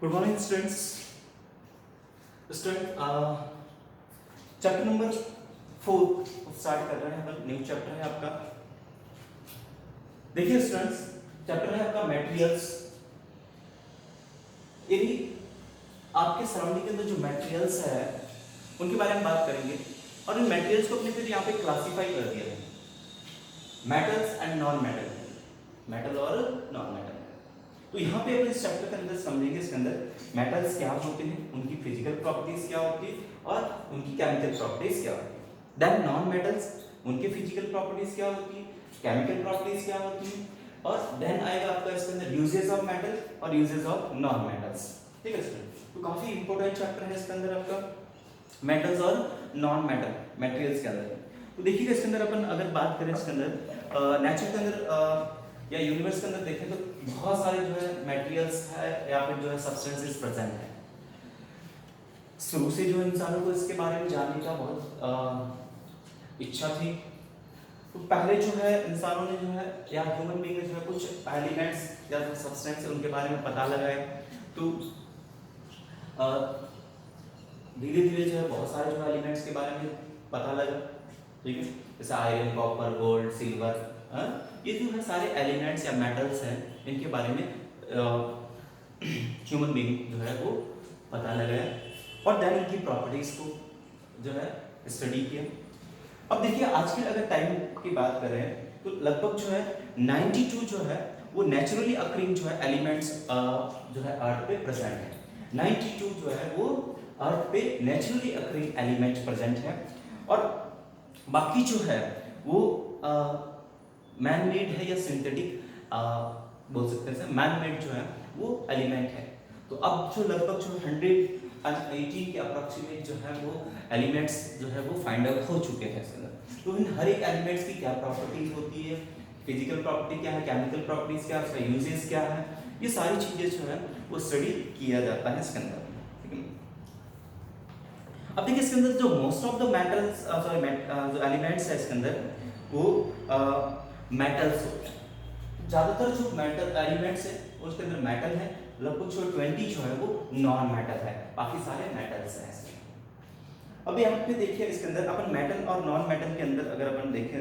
Good morning students. Student chapter number 4 start कर रहे हैं अपन। न्यू चैप्टर है आपका। देखिए स्टूडेंट्स, चैप्टर है आपका मटेरियल्स। यदि आपके सराउंडिंग के अंदर जो मटेरियल्स है उनके बारे में बात करेंगे और इन मटेरियल्स को अपने फिर यहाँ पे क्लासिफाई कर दिया है, metals and non metal, metal और नॉन मेटल। तो यहाँ पे अपन इस चैप्टर के अंदर समझेंगे इसके अंदर मेटल्स क्या होते हैं, उनकी फिजिकल प्रॉपर्टीज क्या होती है और उनकी केमिकल प्रॉपर्टीज क्या होती है। देन नॉन मेटल्स, उनके फिजिकल प्रॉपर्टीज क्या होती है, केमिकल प्रॉपर्टीज क्या होती है, और देन आएगा आपका इसके अंदर यूजेस ऑफ मेटल और यूजेस ऑफ नॉन मेटल्स। ठीक है स्टूडेंट, तो काफी इंपॉर्टेंट चैप्टर है इसके अंदर आपका मेटल्स और नॉन मेटल मटेरियल्स के अंदर। तो देखिएगा इसके अंदर अपन अगर बात करें इसके अंदर नेचर के अंदर या यूनिवर्स के अंदर देखें तो बहुत सारे जो है मटेरियल्स है या फिर जो है सब्सटेंसेस प्रेजेंट है। शुरू से जो इंसानों को इसके बारे में जानने का बहुत इच्छा थी, तो पहले जो है इंसानों ने जो है या ह्यूमन बीइंग ने जो है कुछ एलिमेंट्स या जो सब्सटेंस है उनके बारे में पता लगाए। तो धीरे धीरे जो है बहुत सारे जो एलिमेंट्स के बारे में पता लगा। ठीक है, जैसे आयरन, कॉपर, गोल्ड, सिल्वर, ये जो है सारे एलिमेंट्स या मेटल्स हैं, इनके बारे में ह्यूमन बीइंग जो है वो पता लगाया और देन इनकी प्रॉपर्टीज को जो है स्टडी किया। अब देखिए आजकल अगर टाइम की बात करें तो लगभग जो है 92 जो है वो नेचुरली अकरिंग जो है एलिमेंट्स जो है अर्थ पे प्रेजेंट है। 92 जो है वो अर्थ पे नेचुरली अकरिंग एलिमेंट प्रेजेंट है और बाकी जो है वो मैन मेड है या सिंथेटिक बोल सकते हैं। मैन मेड जो है वो एलिमेंट है। तो अब जो लगभग जो 118 के अप्रोक्सीमेट जो है वो एलिमेंट्स जो है वो फाइंड आउट हो चुके हैं इसके अंदर। तो इन हर एक एलिमेंट्स की क्या प्रॉपर्टीज होती है, फिजिकल प्रॉपर्टी क्या है, केमिकल प्रॉपर्टीज क्या है, उसका यूजेस क्या है, ये सारी चीजें जो है वो स्टडी किया जाता है इसके अंदर। अब देखिए इसके अंदर जो मोस्ट ऑफ द मेटल्स जो एलिमेंट्स है इसके अंदर वो मेटल्स होते हैं। ज्यादातर जो मेटल एलिमेंट्स है उसके अंदर मेटल है, लगभग जो 20 जो है वो नॉन मेटल है, बाकी सारे मेटल्स हैं इसमें। अब यहाँ पे देखिए इसके अंदर अपन मेटल और नॉन मेटल के अंदर अगर अपन देखें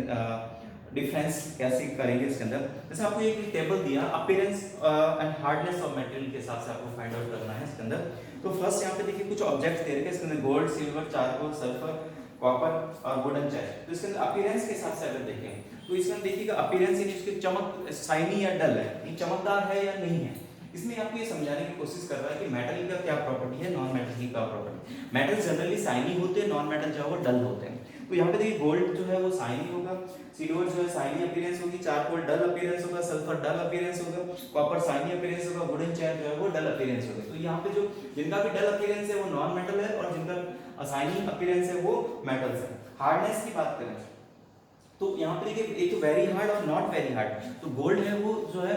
डिफरेंस कैसे करेंगे इसके अंदर, जैसे आपको एक टेबल दिया appearance and hardness of material के हिसाब से आपको फाइंड आउट करना है इसके अंदर। तो फर्स्ट यहाँ पे देखिए कुछ ऑब्जेक्ट्स दे रखे हैं इसके अंदर, gold, silver, charcoal, sulphur, copper और वुडन चेस्ट। तो इसके अंदर अपीयरेंस के हिसाब से अगर देखें तो इसमें देखिएगा अपीयरेंस यानी इसकी चमक शाइनी या डल है, ये चमकदार है या नहीं है। इसमें आपको ये समझाने की कोशिश कर रहा है कि मेटल का क्या प्रॉपर्टी है, नॉन मेटल की क्या प्रॉपर्टी। मेटल जनरली शाइनी होते हैं, नॉन मेटल जो है वो डल होते हैं। तो यहाँ पे देखिए गोल्ड जो है वो शाइनी होगा, सिल्वर जो है शाइनी अपीयरेंस होगी, चारकोल डल अपीयरेंस होगा, सल्फर डल अपीयरेंस होगा, कॉपर शाइनी अपीयरेंस होगा, वुडन चेयर जो है वो डल अपीयरेंस होगा। तो यहाँ पे जो जिनका भी डल अपीयरेंस है वो नॉन मेटल है और जिनका शाइनी अपीयरेंस है वो मेटल्स है। हार्डनेस की बात करें तो यहाँ पे देखिए एक तो वेरी हार्ड और नॉट वेरी हार्ड। तो गोल्ड है वो जो है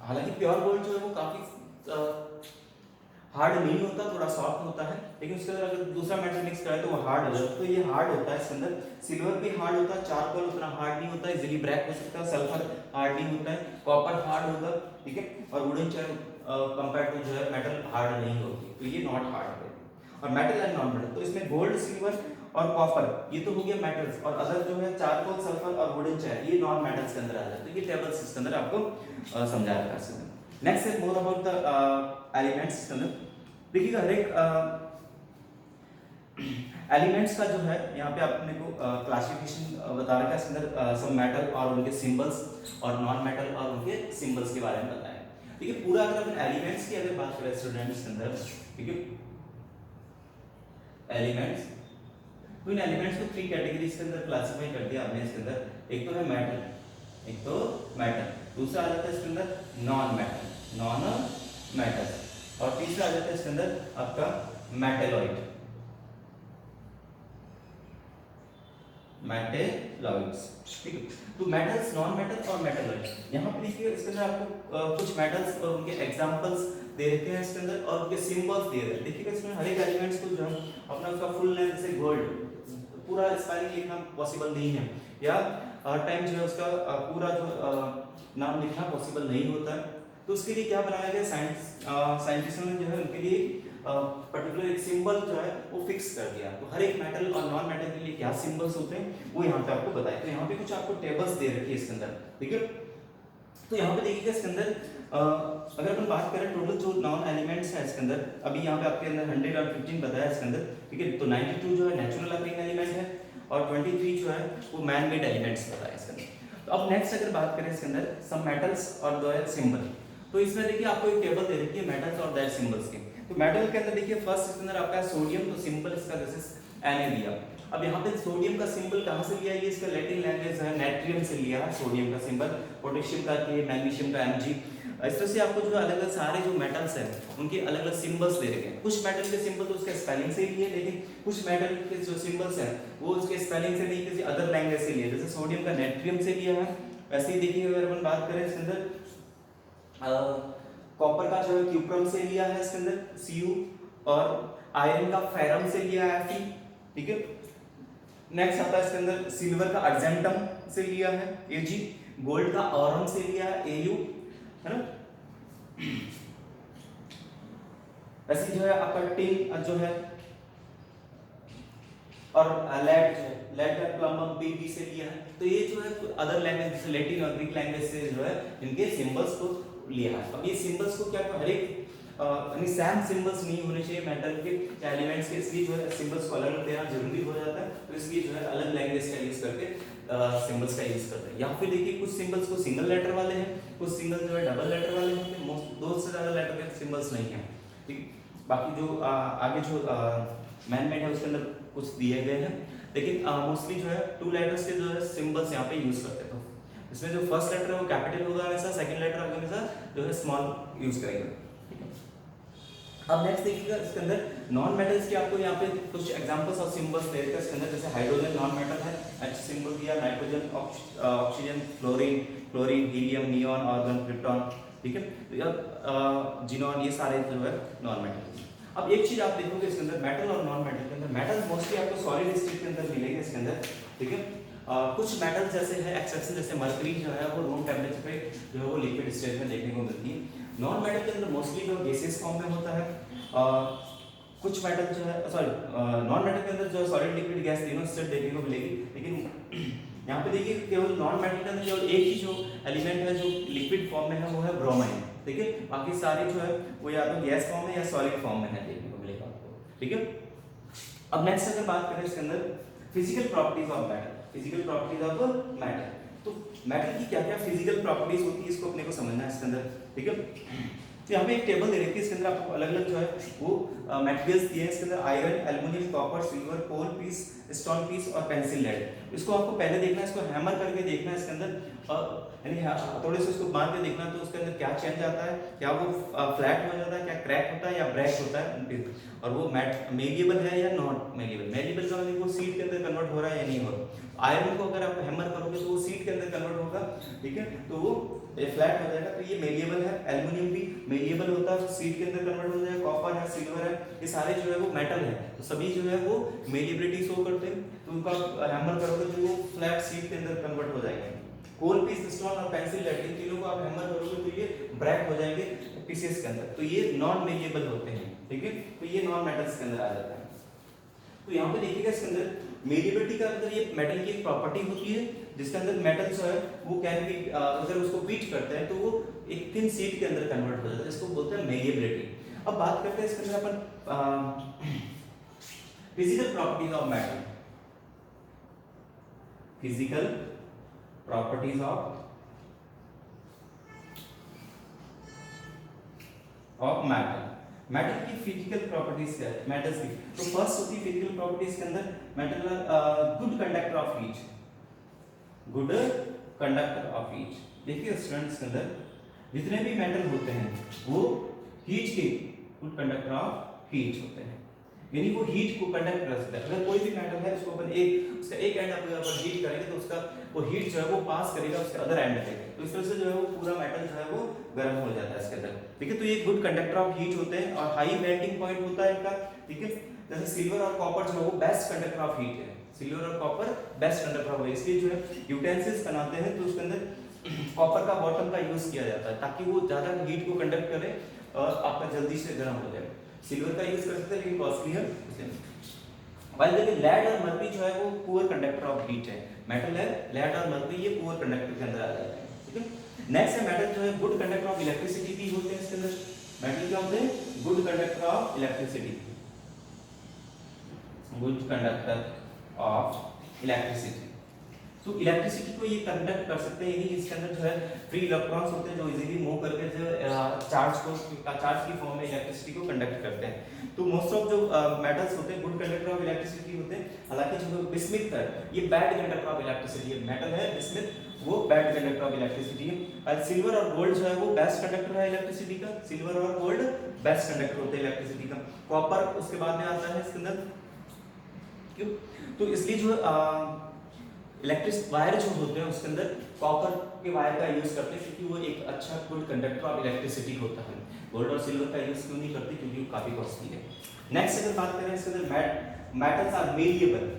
हालांकि प्योर गोल्ड जो है वो काफी हार्ड नहीं होता, थोड़ा सॉफ्ट होता है, लेकिन उसके अंदर अगर दूसरा मेटल मिक्स करें तो वो हार्ड हो जाता है। तो ये हार्ड होता है इसके अंदर। सिल्वर भी हार्ड होता है, चारकोल उतना हार्ड नहीं होता, इजीली ब्रेक हो सकता है, सल्फर हार्ड नहीं होता है, कॉपर हार्ड होगा, ठीक है, और वुडन चेयर कंपेयर टू जो है मेटल हार्ड नहीं होती, तो ये नॉट हार्ड है। और मेटल एंड नॉन मेटल, तो इसमें गोल्ड, सिल्वर और कॉपर ये तो हो गया मेटल्स, और अदर जो है चारकोल, सल्फर और वुडन चेयर ये नॉन मेटल्स के अंदर आ जाते हैं। तो ये टेबल्स इसके अंदर आपको समझा रखा है। नेक्स्ट है मोर अबाउट द एलिमेंट्स के अंदर। देखिएगा हर एक एलिमेंट्स का जो है यहाँ पे आपने को क्लासिफिकेशन बता रखा है इसके अंदर, सब मेटल और उनके सिंबल्स और नॉन मेटल और उनके सिंबल्स के बारे में बताया। ठीक है, पूरा अगर अपन एलिमेंट्स की अगर बात करें स्टूडेंट्स के अंदर, ठीक है, एलिमेंट्स, तो इन एलिमेंट्स को 3 कैटेगरीज के अंदर क्लासिफाई कर दिया हमने इसके अंदर। एक तो है मेटल, एक तो मेटल, दूसरा आ जाता है इसके अंदर नॉन मेटल, नॉन मेटल, और तीसरा आ जाता है इसके अंदर आपका मेटेलॉइड, मेटेलॉइड्स। ठीक है, तो मेटल्स, नॉन मेटल और मेटेलॉइड। यहाँ पे देखिए इसके अंदर आपको कुछ मेटल्स और उनके एग्जांपल्स दे रखे हैं इसके अंदर और उनके सिंबल्स दे रहे हैं। देखिएगा इसमें हर एक एलिमेंट्स को जो है अपना उसका फुल नेम, जैसे गोल्ड पूरा स्पेलिंग लिखना पॉसिबल नहीं है, या हर टाइम जो है उसका पूरा जो नाम लिखना पॉसिबल नहीं होता है। तो उसके लिए क्या बनाया गया, साइंटिस्टों ने जो है उनके लिए पर्टिकुलर एक सिंबल जो है वो फिक्स कर दिया। तो हर एक मेटल और नॉन मेटल के लिए क्या सिंबल्स होते हैं वो यहाँ पे आपको बताए। तो यहाँ पे कुछ आपको टेबल्स दे रखी है इसके अंदर, ठीक है। तो यहाँ पे देखिएगा इसके अंदर अगर अपन बात करें टोटल जो नॉन एलिमेंट्स है इसके अंदर, अभी यहाँ पे आपके अंदर 115 बताया इसके अंदर, ठीक है। तो 92 जो है नेचुरल अकरिंग एलिमेंट है और 23 जो है वो मैन मेड एलिमेंट्स बताया इसके अंदर। तो अब नेक्स्ट अगर बात करें इसके अंदर सम मेटल्स और दो सिंबल, तो इसमें देखिए आपको एक टेबल दे रखी है मेटल्स और देयर सिंबल्स की। तो मेटल के अंदर देखिए फर्स्ट इसके अंदर आपका सोडियम, तो सिंबल इसका दिस इज Na लिया। अब यहाँ पे सोडियम का सिंबल कहाँ से लिया है, ये इसका लैटिन लैंग्वेज है नेट्रियम से लिया है सोडियम का सिंबल, पोटेशियम का K, मैग्नीशियम का Mg। इस तरह से आपको जो अलग अलग सारे जो मेटल्स हैं उनके अलग अलग सिंबल्स दे रखे हैं। कुछ मेटल के सिंबल तो उसके स्पेलिंग से ही लिए, लेकिन कुछ मेटल के जो सिंबल्स हैं वो उसके स्पेलिंग से नहीं किसी अदर लैंग्वेज से लिए, जैसे सोडियम का नेट्रियम से लिया है। वैसे ही देखिए अगर अपन बात करें इसके अंदर कॉपर का जो है क्यूप्रम से लिया है इसके अंदर Cu, और आयरन का फेरम से लिया है Fe, ठीक है। नेक्स्ट आता है इसके अंदर सिल्वर का अर्जेंटम से लिया है Ag, गोल्ड का ऑरम से लिया है Au, है ना। ऐसे जो है आपका टिन जो है और लेड का प्लम्बम Pb से लिया है। तो ये जो है अदर लैंग्वेज जैसे लैटिन और ग्रीक लैंग्वेज से जो है इनके सिंबल्स को लिया है। अब ये सिंबल्स को क्या हर एक यानी सेम सिंबल्स नहीं होने चाहिए मेटल के एलिमेंट्स के, इसलिए जो है सिंबल्स को अलग अलग देना जरूरी हो जाता है। तो इसलिए जो है अलग लैंग्वेज का यूज करके सिंबल्स का यूज करते हैं। या फिर देखिए कुछ सिंबल्स को सिंगल लेटर वाले हैं, कुछ सिंगल जो है डबल लेटर वाले हैं, दो से ज्यादा लेटर के सिंबल्स नहीं हैं, ठीक। बाकी जो आगे जो मैन मेड है उसके अंदर कुछ दिए गए हैं, लेकिन मोस्टली जो है 2 लेटर्स के जो है सिंबल्स यहाँ पे यूज करते हैं। तो इसमें जो फर्स्ट लेटर है वो कैपिटल होगा हमेशा, सेकंड लेटर हमेशा जो है स्मॉल यूज करेंगे। अब नेक्स्ट देखिएगा इसके अंदर नॉन मेटल्स के आपको यहाँ पे कुछ एग्जांपल्स और सिंबल्स दे रखे हैं इसके अंदर। जैसे हाइड्रोजन नॉन मेटल है, H सिंबल दिया, nitrogen, oxygen, chlorine, helium, neon, argon, krypton, ठीक है। तो जिनॉन, ये सारे जो है नॉन मेटल। अब एक चीज आप देखोगे इसके अंदर मेटल और नॉन मेटल के अंदर, मेटल मोस्टली आपको सॉलिड स्टेट के अंदर मिलेंगे इसके अंदर, ठीक है। कुछ मेटल्स जैसे है एक्सेप्शन, जैसे मर्करी जो है वो रूम टेम्परेचर पे जो है वो लिक्विड स्टेट में देखने को मिलती है। नॉन मेटल के अंदर मोस्टली जो गैसेस फॉर्म में होता है। कुछ मेटल जो है नॉन मेटल के अंदर जो सॉलिड लिक्विड गैस तीनों स्टेट देखने को मिलेगी, लेकिन यहाँ पे देखिए केवल नॉन मेटल के अंदर केवल एक ही जो एलिमेंट है जो लिक्विड फॉर्म में है वो है ब्रोमाइन, ठीक है। बाकी सारे जो है वो या तो गैस फॉर्म में या सॉलिड फॉर्म में है देखने को मिलेगा आपको, ठीक है। अब नेक्स्ट अगर बात करें इसके अंदर physical properties of metal, physical properties of metal, तो मेटल की क्या क्या फिजिकल प्रॉपर्टीज होती है इसको अपने को समझना है इसके अंदर, ठीक है। तो यहाँ पे एक टेबल दे रखी है, इसके अंदर आपको अलग अलग जो है वो मटेरियल्स दिए हैं इसके अंदर, आयरन, एल्युमिनियम, कॉपर, सिल्वर, कोल पीस, स्टोन पीस और पेंसिल लेड। इसको आपको पहले देखना है, इसको हैमर करके देखना है इसके अंदर, यानी थोड़े से उसको बांध के देखना तो उसके अंदर क्या चेंज आता है, क्या वो फ्लैट हो जाता है, क्या क्रैक होता है या ब्रेक होता है, और वो मेलिएबल है या नॉट मेलिएबल। मेलिएबल का मतलब वो सीट के अंदर कन्वर्ट हो रहा है या नहीं हो रहा। आयरन को अगर आप हैमर करोगे तो वो सीट के अंदर कन्वर्ट होगा, ठीक है, तो वो फ्लैट हो जाएगा, तो ये मेलिएबल है। एल्युमिनियम भी मेलिएबल होता है, सीट के अंदर कन्वर्ट हो जाएगा। कॉपर है, सिल्वर है, ये सारे जो है वो मेटल है, तो सभी जो है वो मेलिएबिलिटी शो करते हैं, तो उनको आप हैमर करोगे तो वो फ्लैट सीट के अंदर कन्वर्ट हो जाएंगे। कोल पीस, स्टोन और पेंसिल लेड, इन तीनों को आप हैमर करोगे तो ये ब्रेक हो जाएंगे पीसेस के अंदर, तो ये नॉन मेलिएबल होते हैं, ठीक है, तो ये नॉन मेटल्स के अंदर आ जाता है। तो यहाँ पे देखिएगा इसके अंदर मेलिएबिलिटी का अंदर ये मेटल की एक प्रॉपर्टी होती है जिसके अंदर मेटल जो है वो कैन बी अगर उसको बीट करते हैं तो वो एक थिन शीट के अंदर कन्वर्ट हो जाता है, इसको बोलते हैं मेलिएबिलिटी। अब बात करते हैं इसके अंदर अपन physical properties of metal, physical properties of metal. Metal की फिजिकल प्रॉपर्टीज क्या है मेटल्स की? तो फर्स्ट होती है फिजिकल प्रॉपर्टीज के अंदर metal good conductor of heat, good conductor of heat. देखिए स्टूडेंट्स के अंदर जितने भी मेटल होते हैं वो हीट के गुड कंडक्टर ऑफ हीट होते हैं, यानी वो हीट को कंडक्ट कर सकता है। अगर कोई भी मेटल है उसको अपन उसका एक एंड अगर हीट करेंगे तो उसका वो हीट जो है वो पास करेगा उसके अदर एंड पे, तो इस तरह से जो है वो पूरा मेटल जो है वो गर्म हो जाता है इसके अंदर, ठीक है। तो ये गुड कंडक्टर ऑफ हीट होते हैं और हाई मेल्टिंग पॉइंट होता है इनका, ठीक है। जैसे सिल्वर और कॉपर जो है वो बेस्ट कंडक्टर ऑफ हीट है, सिल्वर और copper best conductor of heat, इसलिए जो है यूटेंसिल्स बनाते हैं तो उसके अंदर कॉपर का बॉटम का यूज किया जाता है ताकि वो ज्यादा हीट को कंडक्ट करे और आपका जल्दी से गर्म हो जाए। सिल्वर का यूज कर सकते हैं लेकिन कॉस्टली है इसलिए। वाइल देखिए लेड और मर्करी जो है वो पुअर कंडक्टर ऑफ हीट है, मेटल है लेड और मर्करी ये पुअर कंडक्टर के अंदर आ जाते हैं, ठीक है। नेक्स्ट है मेटल जो है गुड कंडक्टर ऑफ इलेक्ट्रिसिटी भी होते हैं इसके अंदर। मेटल क्या होते हैं? Good conductor of electricity, good conductor of electricity. तो इलेक्ट्रिसिटी को ये कंडक्ट कर सकते हैं, यानी इसके अंदर जो है फ्री इलेक्ट्रॉन्स होते हैं जो इजीली मूव करके जो चार्ज की फॉर्म में इलेक्ट्रिसिटी को कंडक्ट करते हैं। तो मोस्ट ऑफ जो मेटल्स होते हैं गुड कंडक्टर ऑफ इलेक्ट्रिसिटी होते हैं। हालांकि जो बिस्मिथ है ये बैड कंडक्टर ऑफ इलेक्ट्रिसिटी है, मेटल है बिस्मिथ वो बैड कंडक्टर ऑफ इलेक्ट्रिसिटी है। और सिल्वर और गोल्ड जो है वो बेस्ट कंडक्टर है इलेक्ट्रिसिटी का, सिल्वर और गोल्ड बेस्ट कंडक्टर होते हैं इलेक्ट्रिसिटी का। कॉपर उसके बाद में आता है इसके अंदर, क्यों? तो इसलिए जो इलेक्ट्रिक वायर जो होते हैं उसके अंदर कॉपर के वायर का यूज करते हैं क्योंकि वो एक अच्छा गुड कंडक्टर ऑफ इलेक्ट्रिसिटी होता है। गोल्ड और सिल्वर का यूज क्यों नहीं करते? क्योंकि वो काफी कॉस्टली है। नेक्स्ट अगर बात करें इसके अंदर metals are malleable,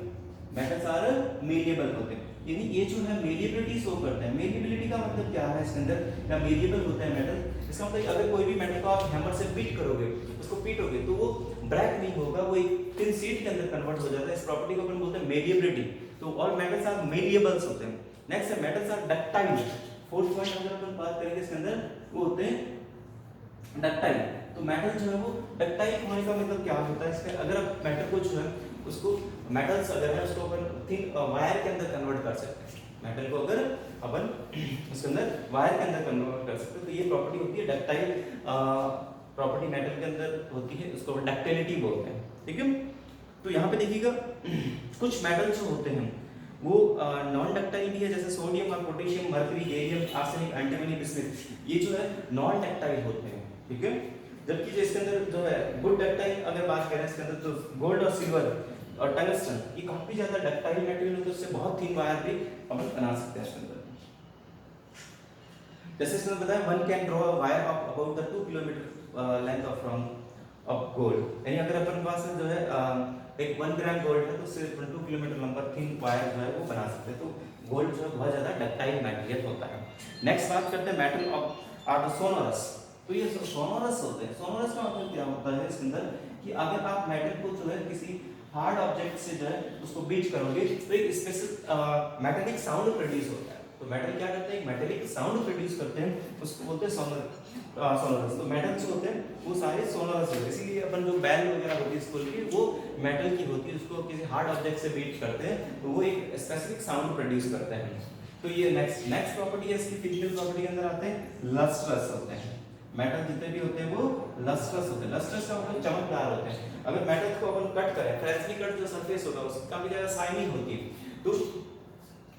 metals are malleable होते हैं, यानी ये जो है मेलिएबिलिटी शो करते हैं। मेलिएबिलिटी का मतलब क्या है इसके अंदर? या मेलिएबल होते हैं मेटल, इसका मतलब अगर कोई भी मेटल को आप हैमर से बीट करोगे, उसको पीटोगे तो वो ब्रेक नहीं होगा, वो एक थिन शीट के अंदर कन्वर्ट हो जाता है। इस प्रॉपर्टी को अपन बोलते हैं मेलिएबिलिटी। तो ऑल मेटल्स आर मेलिएबल्स होते हैं। नेक्स्ट है metals are ductile. Fourth point अगर अपन बात करेंगे इसके अंदर वो होते हैं डक्टाइल। तो मेटल जो है वो डक्टाइल होने का मतलब क्या होता है इसका? अगर आप मेटल को जो है उसको मेटल्स अगर है उसको अपन थिन वायर के अंदर कन्वर्ट कर सकते हैं, मेटल को अगर अपन उसके अंदर वायर के अंदर कन्वर्ट कर सकते हैं तो ये प्रॉपर्टी होती है डक्टाइल प्रॉपर्टी मेटल के अंदर होती है, उसको डक्टिलिटी बोलते हैं, ठीक है। तो यहाँ पे देखिएगा कुछ मेटल जो होते हैं वो नॉन डक्टाइल भी है, जैसे सोडियम और potassium, mercury, gallium, arsenic, antimony, bismuth, ये जो है नॉन डक्टाइल होते हैं, ठीक है। जबकि जो इसके अंदर जो है गुड डक्टाइल अगर बात करें इसके अंदर तो गोल्ड और सिल्वर और टंगस्टन ये काफी ज्यादा डक्टाइल मेटेरियल होते हैं, उससे बहुत थिन वायर भी अपन बना सकते हैं इसके अंदर। जैसे इसमें बताया one can draw a wire of about the 2 kilometre length of from of gold, यानी अगर अपन पास जो है एक 1 ग्राम गोल्ड है तो उससे 2 किलोमीटर लंबा थिन वायर जो है वो बना सकते हैं। तो गोल्ड जो है बहुत ज्यादा डक्टाइल मटेरियल होता है। नेक्स्ट बात करते हैं मेटल ऑफ आर सोनोरस। तो ये सोनोरस होते हैं। सोनोरस का मतलब क्या होता है इसके अंदर कि अगर आप मेटल को जो है किसी हार्ड ऑब्जेक्ट से जो है उसको बीट करोगे तो एक स्पेशल मेटालिक साउंड प्रोड्यूस होता है। तो मेटल क्या करते हैं? एक मेटालिक साउंड प्रोड्यूस करते हैं, उसको बोलते हैं सोनोरस। तो मेटल जो होते हैं वो सारे सोनोरस होते हैं, इसीलिए अपन जो बैल वगैरह होती है स्कूल की वो मेटल की होती है, उसको किसी हार्ड ऑब्जेक्ट से बीट करते हैं तो वो एक स्पेसिफिक साउंड प्रोड्यूस करते हैं। तो ये नेक्स्ट प्रॉपर्टी है इसकी फिजिकल प्रॉपर्टी के अंदर आते हैं लस्ट्रस होते हैं। मेटल जितने भी होते हैं वो लस्ट्रस होते हैं। लस्ट्रस का मतलब चमकदार होते हैं। अगर मेटल को अपन कट करें, फ्रेशली कट जो सरफेस होगा उसकी काफी ज्यादा शाइनिंग होती है, तो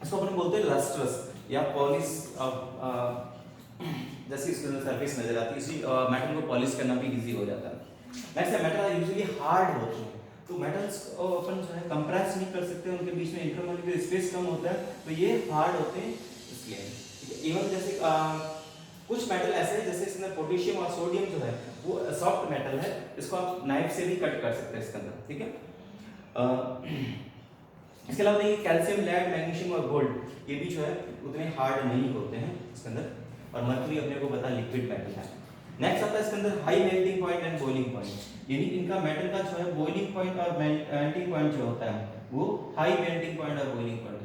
इसको अपन बोलते हैं लस्ट्रस या पॉलिश। जैसे इसके अंदर सरफेस नजर आती है इसी मेटल को पॉलिश करना भी इजी हो जाता है। नेक्स्ट है मेटल यूजुअली हार्ड होते हैं। तो मेटल्स को अपन जो है कंप्रेस नहीं कर सकते, उनके बीच में इंटरमोलिक्यूलर स्पेस कम होता है तो ये हार्ड होते हैं इसलिए। इवन जैसे कुछ मेटल ऐसे हैं जैसे इसमें पोटेशियम और सोडियम जो है वो सॉफ्ट मेटल है, इसको आप नाइफ से भी कट कर सकते हैं इसके अंदर, ठीक है। इसके अलावा देखिए कैल्शियम, लेड, मैग्नीशियम और गोल्ड ये भी जो है उतने हार्ड नहीं होते हैं इसके अंदर, और मर्क्यूरी अपने को पता लिक्विड मेटल है। नेक्स्ट आता है इसके अंदर high melting point and boiling point, यानी इनका मेटल का जो है बॉइलिंग पॉइंट और मेल्टिंग पॉइंट जो होता है वो हाई मेल्टिंग पॉइंट और boiling point,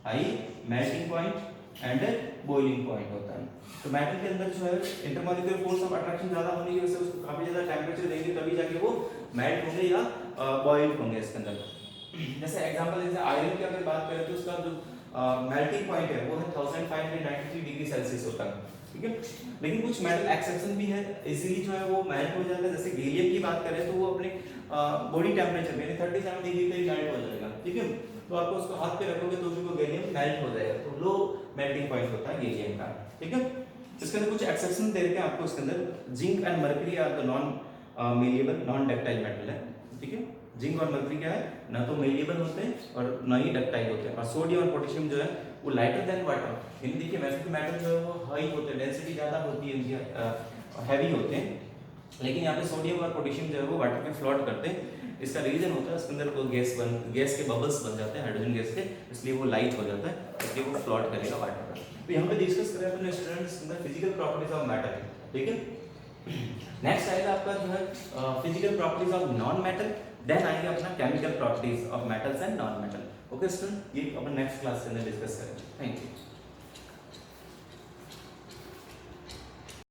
high melting point and boiling point होता है। तो मेटल के अंदर जो है इंटरमॉलिक्यूलर फोर्स ऑफ अट्रैक्शन ज्यादा होने की वजह से उसको काफी ज्यादा टेंपरेचर देंगे तभी जाके वो मेल्ट होंगे या बॉइल होंगे इसके अंदर। जैसे एग्जांपल जैसे आयरन की अगर बात करें तो उसका जो मेल्टिंग पॉइंट है वो है 1593 डिग्री सेल्सियस होता है, ठीक है। लेकिन कुछ मेटल एक्सेप्शन भी है, इजीली जो है वो मेल्ट हो जाता है। जैसे गैलियम की बात करें तो वो अपने बॉडी टेंपरेचर में 37 डिग्री पे मेल्ट हो जाएगा, ठीक है। तो आपको उसको हाथ पे रखोगे तो भी वो गैलियम मेल्ट हो जाएगा, तो लो मेल्टिंग पॉइंट होता है गैलियम का, ठीक है। इसके अंदर कुछ एक्सेप्शन दे रखे हैं आपको इसके अंदर। Zinc and mercury are the non malleable non ductile metal है, ठीक है। जिंक और मर्करी क्या है, ना तो मेलिएबल होते हैं और ना ही डक्टाइल होते हैं। और सोडियम और पोटेशियम जो है वो लाइटर देन वाटर, यानी देखिए वैसे तो मेटल जो है वो हाई होते हैं, डेंसिटी ज़्यादा होती है इनकी, हैवी होते हैं, लेकिन यहाँ पे सोडियम और पोटेशियम जो है वो वाटर में फ्लोट करते हैं। इसका रीजन होता है इसके अंदर वो गैस के बबल्स बन जाते हैं हाइड्रोजन गैस के, इसलिए वो लाइट हो जाता है, इसलिए वो फ्लोट करेगा वाटर पर। तो यहाँ पे डिस्कस करें अपने students physical properties of metal, ठीक है। नेक्स्ट आएगा आपका जो है physical properties of non metal, then आएगा अपना chemical properties of metals and non metal. Okay student, ये अपन नेक्स्ट क्लास के अंदर डिस्कस करेंगे। Thank you.